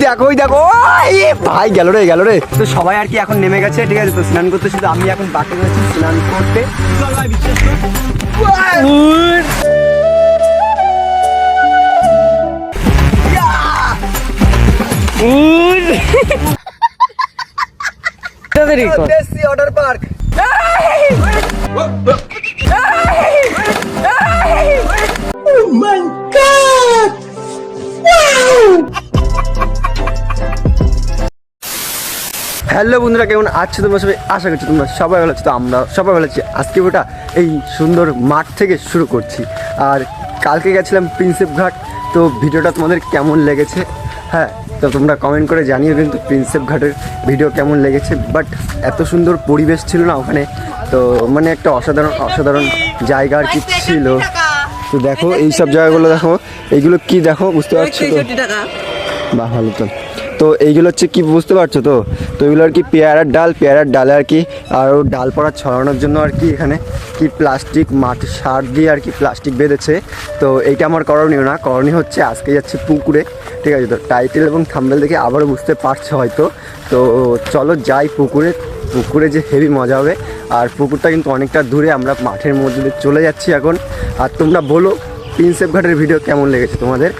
দেখো দেখো ভাই গেল রে। তো সবাই আর কি এখন নেমে গেছে, ঠিক আছে? তো স্নান করতে, শুধু আমি এখন বাকি রয়েছি স্নান করতে। Water park. হ্যালো বন্ধুরা, কেমন আছো তোমরা সবাই? আশা করছি তোমরা সবাই ভালো আছো। তো আমরা সবাই ভালো আছি। আজকে ওটা এই সুন্দর মাঠ থেকে শুরু করছি। আর কালকে গেছিলাম প্রিন্সেপ ঘাট। তো ভিডিওটা তোমাদের কেমন লেগেছে, হ্যাঁ তো তোমরা কমেন্ট করে জানিও কিন্তু প্রিন্সেপ ঘাটের ভিডিও কেমন লেগেছে। বাট এত সুন্দর পরিবেশ ছিল না ওখানে, তো মানে একটা অসাধারণ জায়গা আর কি ছিল। তো দেখো এইসব জায়গাগুলো, দেখো এইগুলো কি দেখো, বুঝতে পারছো তো? বাহ, ভালো। তো এইগুলো হচ্ছে কি, বুঝতে পারছো তো? তো এগুলো আর কি পেয়ারার ডালে আর কি আরও ডালপালা ছড়ানোর জন্য আর কি এখানে কি প্লাস্টিক মাটি সার দিয়ে আর কি প্লাস্টিক বেঁধেছে। তো এইটা আমার করণীয় না, করণীয় হচ্ছে আজকে যাচ্ছে পুকুরে, ঠিক আছে? তো টাইটেল এবং থাম্বনেল দেখে আবারও বুঝতে পারছো হয়তো। তো চলো যাই পুকুরে যে হেভি মজা হবে। আর পুকুরটা কিন্তু অনেকটা দূরে, আমরা মাঠের মধ্যে দিয়ে চলে যাচ্ছি এখন। আর তোমরা বলো প্রিন্সেপ ঘাটের ভিডিও কেমন লেগেছে তোমাদের।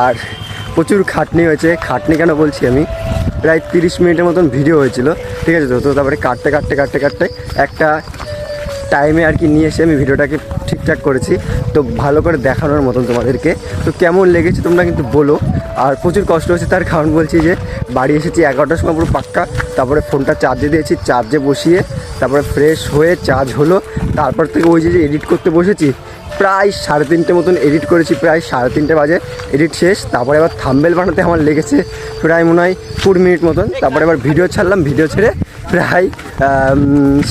আর প্রচুর খাটনি হয়েছে। খাটনি কেন বলছি, আমি প্রায় 30 মিনিটের মতন ভিডিও হয়েছিল, ঠিক আছে? তো তারপরে কাটতে একটা টাইমে আর কি নিয়ে এসে আমি ভিডিওটাকে ঠিকঠাক করেছি, তো ভালো করে দেখানোর মতন তোমাদেরকে। তো কেমন লেগেছে তোমরা কিন্তু বলো। আর প্রচুর কষ্ট হয়েছে, তার কারণ বলছি যে বাড়ি এসেছি 11টার সময় পুরো পাক্কা। তারপরে ফোনটা চার্জে দিয়েছি, চার্জে বসিয়ে তারপরে ফ্রেশ হয়ে চার্জ হলো। তারপর থেকে ওই যে এডিট করতে বসেছি, প্রায় 3:30 মতন এডিট করেছি, প্রায় 3:30 বাজে এডিট শেষ। তারপরে আবার থাম্বনেল বানাতে আমার লেগেছে প্রায় মনে হয় 20 মিনিট মতন। তারপরে আবার ভিডিও ছাড়লাম, ভিডিও ছেড়ে প্রায়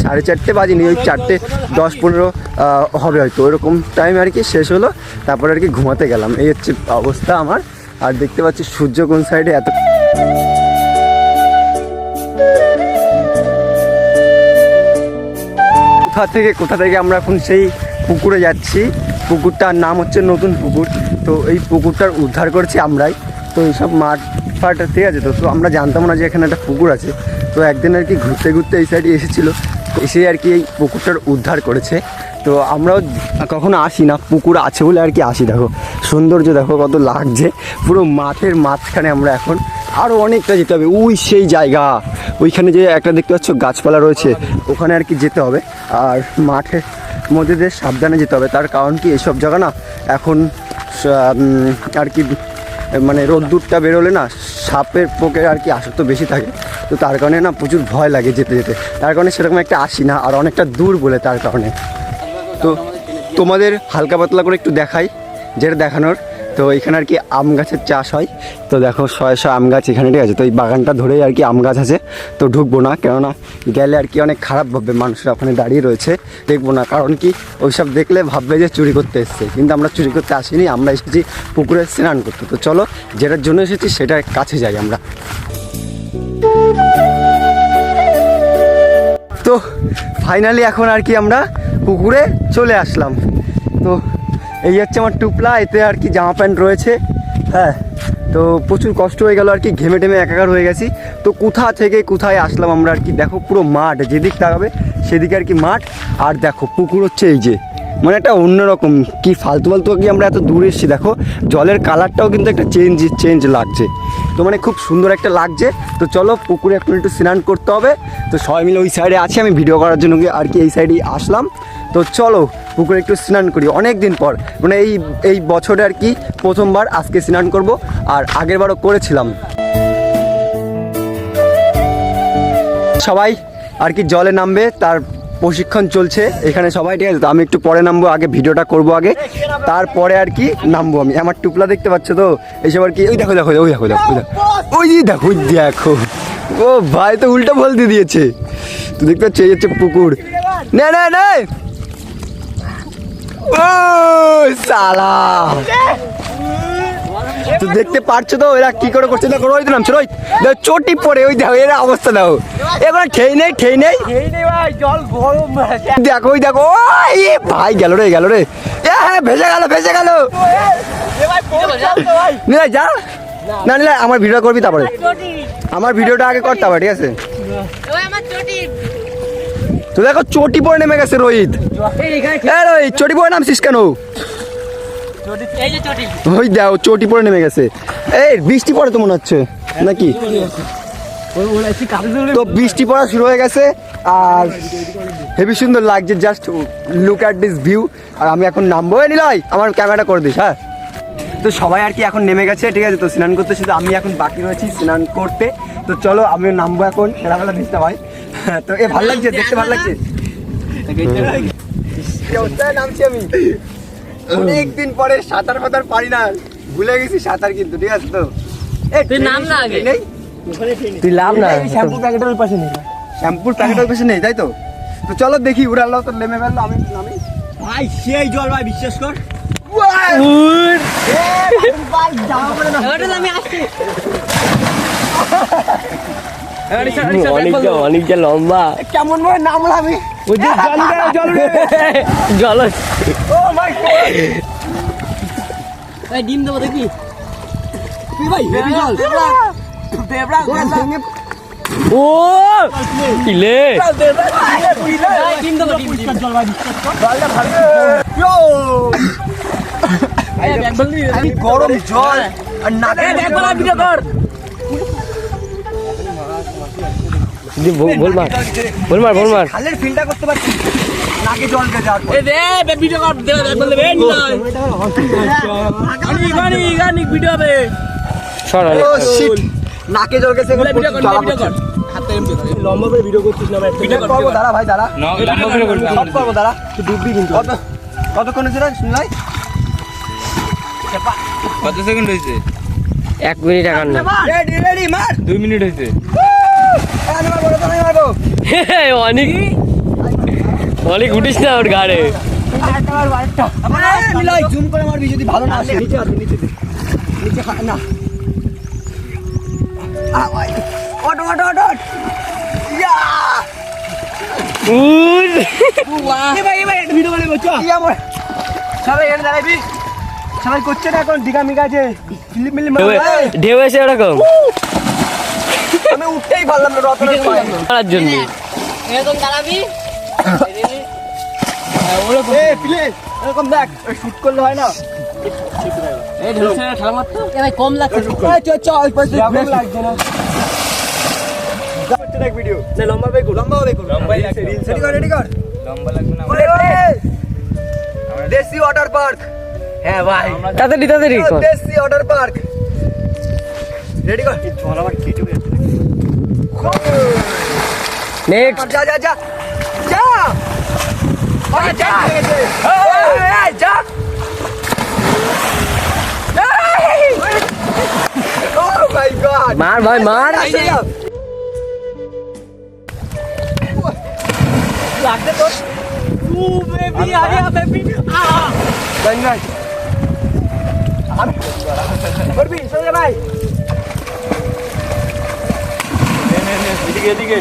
4:30 বাজেনি, ওই 4:10-15 হবে হয়তো, ওইরকম টাইম আর কি শেষ হলো। তারপরে আর কি ঘুমাতে গেলাম। এই হচ্ছে অবস্থা আমার। আর দেখতে পাচ্ছি সূর্য কোন সাইডে এত কোথা থেকে আমরা এখন সেই পুকুরে যাচ্ছি। পুকুরটার নাম হচ্ছে নতুন পুকুর। তো এই পুকুরটার উদ্ধার করছি আমরাই। তো এইসব মাঠ ফাট, ঠিক আছে? তো আমরা জানতাম না যে এখানে একটা পুকুর আছে। তো একদিন আর কি ঘুরতে এই সাইডে এসেছিলো, এসে আর কি এই পুকুরটার উদ্ধার করেছে। তো আমরাও কখনো আসি না, পুকুর আছে বলে আর কি আসি। দেখো সৌন্দর্য দেখো কত লাগছে, পুরো মাঠের মাঝখানে আমরা এখন। আরও অনেকটা যেতে হবে, ওই সেই জায়গা, ওইখানে যে একটা দেখতে পাচ্ছ গাছপালা রয়েছে, ওখানে আর কি যেতে হবে। আর মাঠের মধ্যে দিয়ে সাবধানে যেতে হবে, তার কারণ কি এইসব জায়গা না এখন আর কি মানে রোদ্দুরটা বেরোলে না সাপের পোকের আর কি আসক্ত বেশি থাকে। তো তার কারণে না প্রচুর ভয় লাগে যেতে, তার কারণে সেরকম একটা আসি না। আর অনেকটা দূর বলে তার কারণে। তো তোমাদের হালকা পাতলা করে একটু দেখাই যেটা দেখানোর। তো এখানে আর কি আম গাছের চাষ হয়। তো দেখো 100 আম গাছ এখানে, ঠিক আছে? তো এই বাগানটা ধরেই আর কি আম গাছ আছে। তো ঢুকবো না, কেননা গেলে আর কি অনেক খারাপ ভাববে, মানুষরা ওখানে দাঁড়িয়ে রয়েছে, দেখবো না। কারণ কি ওইসব দেখলে ভাববে যে চুরি করতে এসছে, কিন্তু আমরা চুরি করতে আসিনি, আমরা এসেছি পুকুরে স্নান করতে। তো চলো যেটার জন্য এসেছি সেটার কাছে যাই আমরা। তো ফাইনালি এখন আর কি আমরা পুকুরে চলে আসলাম। তো এই হচ্ছে আমার টুপলা, এতে আর কি জামা প্যান্ট রয়েছে, হ্যাঁ। তো প্রচুর কষ্ট হয়ে গেল আর কি, ঘেমে টেমে একাকার হয়ে গেছি। তো কোথা থেকে কোথায় আসলাম আমরা আর কি, দেখো পুরো মাঠ, যেদিক তাকাবে সেদিকে আর কি মাঠ। আর দেখো পুকুর হচ্ছে এই যে, মানে একটা অন্যরকম কি ফালতু কি আমরা এত দূরে এসেছি। দেখো জলের কালারটাও কিন্তু একটা চেঞ্জ লাগছে, তো মানে খুব সুন্দর একটা লাগছে। তো চলো পুকুরে এখন একটু স্নান করতে হবে। তো সবাই মিলে ওই সাইডে আছি, আমি ভিডিও করার জন্য আর কি এই সাইডেই আসলাম। তো চলো পুকুরে একটু স্নান করি, অনেক দিন পর, মানে এই বছরে আর কি প্রথমবার আজকে স্নান করব। আর আগের বারও করেছিলাম। সবাই আর কি জলে নামবে, তার প্রশিক্ষণ চলছে এখানে সবাই, ঠিক আছে? তো আমি একটু পরে নামবো, আগে ভিডিওটা করবো আগে, তারপরে আর কি নামবো আমি। আমার টুপলা দেখতে পাচ্ছ তো, এইসব আর কি। ওই দেখো দেখো ও ভাই, তো উল্টো বল দিয়ে দিয়েছে। তো দেখতে পাচ্ছ এই হচ্ছে পুকুর। না ও সালা, তো দেখতে পারছো তো এরা কি করে করছে। দেখো ওই তো নামছে, ওই চটি পড়ে, ওই দেখো এরা অবস্থা দাও, এখন ঠেই নেই দেখো, ওই দেখো ভাই গেল রে, হ্যাঁ ভেসে গেল যা। না নিলে আমার ভিডিও করবি তারপরে, আমার ভিডিওটা আগে কর তারপরে, ঠিক আছে? তো দেখো চটি পরে নেমে গেছে রোহিত। রোহিত চটি পরে নামছিস কেন? ওই দাও চটি পরে নেমে গেছে। এই বৃষ্টি পড়ে তো মনে হচ্ছে নাকি? তো বৃষ্টি পড়া শুরু হয়ে গেছে আর হেবি সুন্দর লাগছে, just look at this view. আর আমি এখন নামবো, নিলয় আমার ক্যামেরাটা করে দিস। হ্যাঁ, তো সবাই আর কি এখন নেমে গেছে, ঠিক আছে? তো স্নান করতে শুধু আমি এখন বাকি রয়েছি স্নান করতে। তো চলো আমিও নামবো এখন, খেলাবেলা দিতে ভাই। তো এ ভালো লাগছে, দেখতে ভালো লাগছে। নামছি আমি অনেকদিন পরে, সাঁতার ফাতার পারি না, ভুলে গেছি সাঁতার কিন্তু, ঠিক আছে? তো তুই নাম না আগে, তুই লাভ না, শ্যাম্পুর প্যাকেটের ওই পাশে নেই, শ্যাম্পুর প্যাকেটের ওই পাশে নেই, তাই তো? তো চলো দেখি, উড়ালো তো নেমে ফেললো, আমি নামি ভাই। সেই জল ভাই, বিশ্বাস কর। অনেকটা লম্বা, কেমন ভাবে নামলাম আমি, জল ডিম দেবো দেখবি ও কিলে ডিম দেবো গরম জল আর নাকে ভুল মার খালের ফিল্টার করতে পারছি, নাকে জল গেছে। নাকে জল গেছে, লম্বা করে ভিডিও করছিস না? করবো দাঁড়া ভাই, দাঁড়া করবো, দাঁড়া তুই ডুববি কিন্তু। কতক্ষণ হয়েছে রে শুনলাই? কত সেকেন্ড হয়েছে? 1 মিনিট এখন না, রেডি মার। 2 মিনিট হয়েছে। অনেক অনেক উঠিস না ওর গাড়ে। জুম করে মারবি যদি ভালো না আসে। নিচে আছে, নিচে না। অটো সবাই করছে না এখন, দিঘা মিঘা আছে, ঢেউ এসে ওরকম আমি উঠতেই পারলাম না রতনের করার জন্য। এরকম দাঁড়াবি, এরকম দেখ, শুট করলে হয় না। ভাই কম লাগছে, লাগছে না। ভিডিও লম্বা রেডি কর। লম্বা লাগবে না, দেশি ওয়াটার পার্ক। হ্যাঁ ভাই, তাড়াতাড়ি কর। দেশি ওয়াটার পার্ক রেডি কর। চল আবার কেটে যাচ্ছে। নেক্সট যা ওরে যা এই যা। ও মাই গড, মার ভাই মার। লাগতে তো বেবি আরে বেবি গঙ্গাই আমি করবি চলে ভাই। এদিকে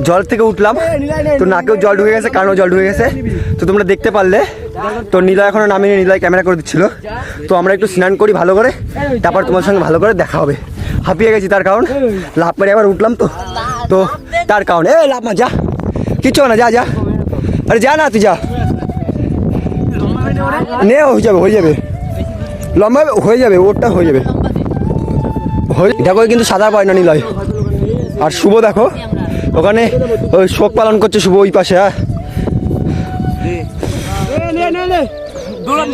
জল থেকে উঠলাম তো নাকেও জল ঢুকে গেছে, কানেও জল ঢুকে গেছে। তো তোমরা দেখতে পারলে, তো নীলয় এখনো নামিয়ে, নীলয় ক্যামেরা করে দিচ্ছিল। তো আমরা একটু স্নান করি ভালো করে, তারপর তোমার সঙ্গে ভালো করে দেখা হবে। হাঁপিয়ে গেছি তার কারণ লাভ মেরে আবার উঠলাম, তো তার কারণে লাভ মা, যা কিচ্ছু না, যা আরে যা না, তুই যা নে, হয়ে যাবে লম্বা হয়ে যাবে, ওরটা হয়ে যাবে। দেখো কিন্তু সাদা পায় না নীলয়। আর শুভ দেখো ওখানে ওই শোক পালন করছে শুভ ওই পাশে। হ্যাঁ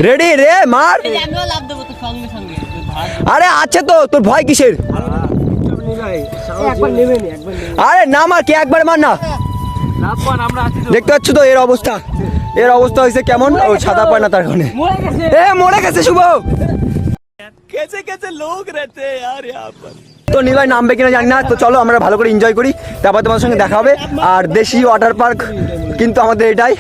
রেডি রে মার। লাভ দেবো তো সঙ্গে সঙ্গে। আরে আছে তো, তোর ভয় কিসের? আরে না মার, কে একবার মার না। দেখতে পাচ্ছ তো এর অবস্থা হয়েছে কেমন, ও সাদা পায় না তার কারণে। মরে গেছে শুভ। कैसे लोग रहते हैं यार यहाँ पर। তো নীলয় নামবে কিনা জানি না। তো চলো আমরা ভালো করে এনজয় করি, তারপর তোমাদের সঙ্গে দেখা হবে। আর দেশি ওয়াটার পার্ক কিন্তু আমাদের এটাই।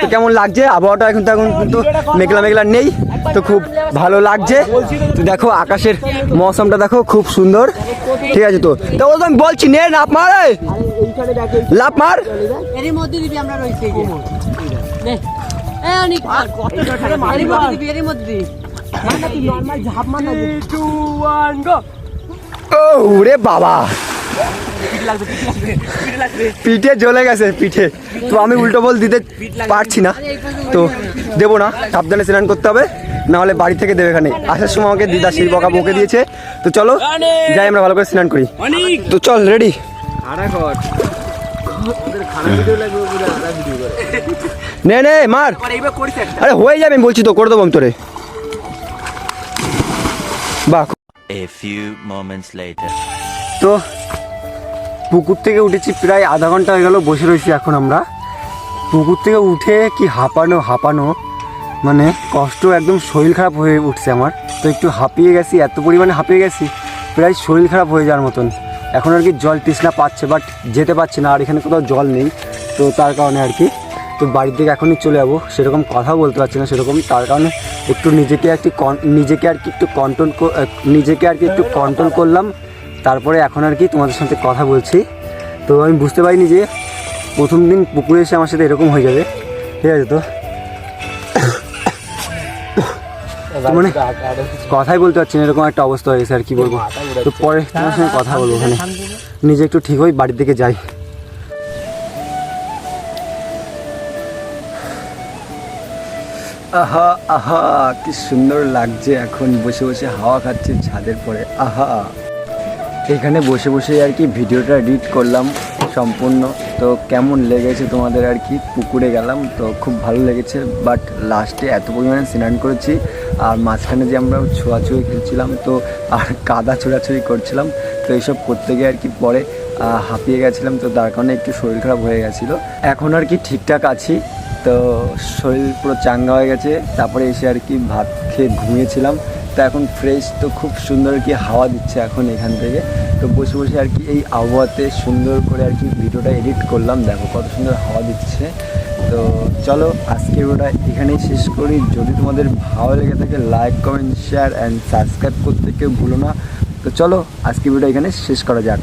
তো কেমন লাগছে আবহাওয়াটা এখন? তো এখন কিন্তু মেঘলা নেই, তো খুব ভালো লাগছে। তো দেখো আকাশের মৌসমটা দেখো, খুব সুন্দর, ঠিক আছে? তো আমি বলছি নে লাফ মার, লাফ মার। এরই মধ্যে দিবি আমরা রয়েছে এ অনেক এর মধ্যে দি ও রে বাবা, পিঠে জ্বলে গেছে পিঠে। তো আমি উল্টো বল দিতে পারছি না, তো দেবো না, সাবধানে স্নান করতে হবে, না হলে বাড়ি থেকে দেবে এখানে। আসার সময় আমাকে দিদা সেই বকা বকে দিয়েছে। তো চলো যাই, আমরা ভালো করে স্নান করি। তো চল, রেডি? নে নে মার, আরে হয়ে যাবে, আমি বলছি তো, করে দেবো আমি তোরে। বাহ। A few moments later. তো পুকুর থেকে উঠেছি, প্রায় আধা ঘন্টা হয়ে গেল বসে রয়েছি এখন আমরা। পুকুর থেকে উঠে কি হাঁপানো, মানে কষ্ট, একদম শরীর খারাপ হয়ে উঠছে আমার। তো একটু হাঁপিয়ে গেছি, এত পরিমাণে হাঁপিয়ে গেছি, প্রায় শরীর খারাপ হয়ে যাওয়ার মতন। এখন আর কি জল তৃষ্ণা পাচ্ছে, বাট যেতে পারছি না, আর এখানে কোথাও জল নেই, তো তার কারণে আর কি। তো বাড়ির দিকে এখনই চলে যাবো, সেরকম কথা বলতে পারছি না সেরকম, তার কারণে একটু নিজেকে আর কি একটু কন্ট্রোল করলাম। তারপরে এখন আর কি তোমাদের সাথে কথা বলছি। তো আমি বুঝতে পারিনি যে প্রথম দিন পুকুরে এসে আমার সাথে এরকম হয়ে যাবে, ঠিক আছে? তো মানে কথাই বলতে পারছি না, এরকম একটা অবস্থা হয়ে গেছে, আর কি বলবো। তো পরে তোমার সঙ্গে কথা বলবো, ওখানে নিজে একটু ঠিক হই, বাড়ির দিকে যাই। আহা আহা, কি সুন্দর লাগছে এখন বসে বসে হাওয়া খাচ্ছে ছাদের পরে। আহা, এখানে বসে বসে আর কি ভিডিওটা এডিট করলাম সম্পূর্ণ। তো কেমন লেগেছে তোমাদের আর কি? পুকুরে গেলাম তো খুব ভালো লেগেছে, বাট লাস্টে এত পরিমাণে স্নান করেছি, আর মাঝখানে যে আমরা ছোঁয়াছুঁয়ি খেলছিলাম, তো আর কাদা ছোড়াছুড়ি করছিলাম, তো এইসব করতে গিয়ে আর কি পরে হাঁপিয়ে গেছিলাম, তো তার কারণে একটু শরীর খারাপ হয়ে গেছিলো। এখন আর কি ঠিকঠাক আছি, তো শরীর পুরো চাঙ্গা হয়ে গেছে। তারপরে এসে আর কি ভাত খেয়ে ঘুমিয়েছিলাম, তো এখন ফ্রেশ, তো খুব সুন্দর আর কি হাওয়া দিচ্ছে এখন এখান থেকে। তো বসে বসে আর কি এই আবহাওয়াতে সুন্দর করে আর কি ভিডিওটা এডিট করলাম, দেখো কত সুন্দর হাওয়া দিচ্ছে। তো চলো আজকে ভিডিওটা এখানেই শেষ করি। যদি তোমাদের ভালো লেগে থাকে, like, comment, share and subscribe করতে কেউ ভুলো না। তো চলো আজকে ভিডিওটা এখানে শেষ করা যাক।